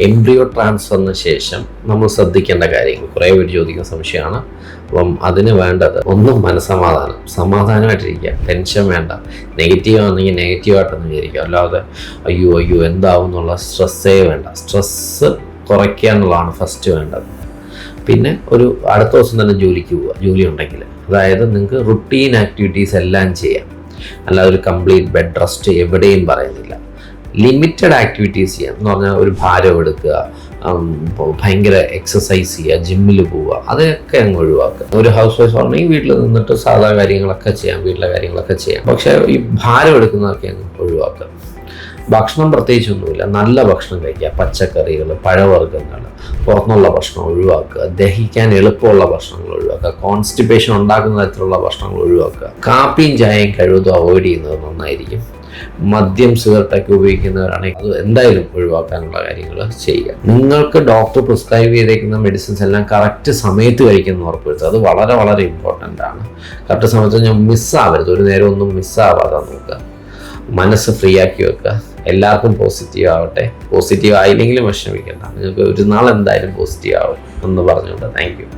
Embryo ട്രാൻസ്ഫറിന് ശേഷം നമ്മൾ ശ്രദ്ധിക്കേണ്ട കാര്യങ്ങൾ കുറേ പേര് ചോദിക്കുന്ന സംശയമാണ്. അപ്പം അതിന് വേണ്ടത് ഒന്നും മനസ്സമാധാനം, സമാധാനമായിട്ടിരിക്കുക, ടെൻഷൻ വേണ്ട. നെഗറ്റീവ് ആണെങ്കിൽ നെഗറ്റീവായിട്ടൊന്നും വിചാരിക്കുക, അല്ലാതെ അയ്യോ എന്താവും എന്നുള്ള സ്ട്രെസ്സേ വേണ്ട. സ്ട്രെസ്സ് കുറയ്ക്കുക എന്നുള്ളതാണ് ഫസ്റ്റ് വേണ്ടത്. പിന്നെ ഒരു അടുത്ത ദിവസം തന്നെ ജോലിക്ക് പോവുക, ജോലി ഉണ്ടെങ്കിൽ. അതായത് നിങ്ങൾക്ക് റുട്ടീൻ ആക്ടിവിറ്റീസ് എല്ലാം ചെയ്യാം, അല്ലാതെ ഒരു കംപ്ലീറ്റ് ബെഡ് റെസ്റ്റ് എവിടെയും പറയുന്നില്ല. ലിമിറ്റഡ് ആക്ടിവിറ്റീസ് ചെയ്യാം എന്ന് പറഞ്ഞാൽ ഒരു ഭാരം എടുക്കുക, ഭയങ്കര എക്സസൈസ് ചെയ്യുക, ജിമ്മിൽ പോവുക, അതൊക്കെ അങ്ങ് ഒഴിവാക്കുക. ഒരു ഹൗസ് വൈഫ് ആണെങ്കിൽ വീട്ടിൽ നിന്നിട്ട് സാധാ കാര്യങ്ങളൊക്കെ ചെയ്യാം, വീട്ടിലെ കാര്യങ്ങളൊക്കെ ചെയ്യാം. പക്ഷേ ഈ ഭാരം എടുക്കുന്നതൊക്കെ അങ്ങ് ഒഴിവാക്കുക. ഭക്ഷണം പ്രത്യേകിച്ചൊന്നുമില്ല, നല്ല ഭക്ഷണം കഴിക്കുക, പച്ചക്കറികൾ, പഴവർഗ്ഗങ്ങൾ, പുറത്തുനിന്നുള്ള ഭക്ഷണം ഒഴിവാക്കുക, ദഹിക്കാൻ എളുപ്പമുള്ള ഭക്ഷണങ്ങൾ ഒഴിവാക്കുക, കോൺസ്റ്റിപ്പേഷൻ ഉണ്ടാക്കുന്ന തരത്തിലുള്ള ഭക്ഷണങ്ങൾ ഒഴിവാക്കുക. കാപ്പിയും ചായയും കഴിവതും അവോയ്ഡ് ചെയ്യുന്നത് നന്നായിരിക്കും. മദ്യം, സിഗരറ്റൊക്കെ ഉപയോഗിക്കുന്നവരാണെങ്കിൽ അത് എന്തായാലും ഒഴിവാക്കാനുള്ള കാര്യങ്ങൾ ചെയ്യുക. നിങ്ങൾക്ക് ഡോക്ടർ പ്രിസ്ക്രൈബ് ചെയ്തേക്കുന്ന മെഡിസിൻസ് എല്ലാം കറക്റ്റ് സമയത്ത് കഴിക്കുന്ന ഉറപ്പുവരുത്തുക. അത് വളരെ വളരെ ഇമ്പോർട്ടൻ്റ് ആണ്. കറക്റ്റ് സമയത്ത് ഞാൻ മിസ്സാവരുത്, ഒരു നേരം ഒന്നും മിസ്സാവാതെ നോക്കുക. മനസ്സ് ഫ്രീ ആക്കി വെക്കുക. എല്ലാവർക്കും പോസിറ്റീവ് ആവട്ടെ. പോസിറ്റീവ് ആയില്ലെങ്കിലും വിഷമിക്കേണ്ട, നിങ്ങൾക്ക് ഒരു നാൾ എന്തായാലും പോസിറ്റീവ് ആവും എന്ന് പറഞ്ഞുകൊണ്ട് താങ്ക് യു.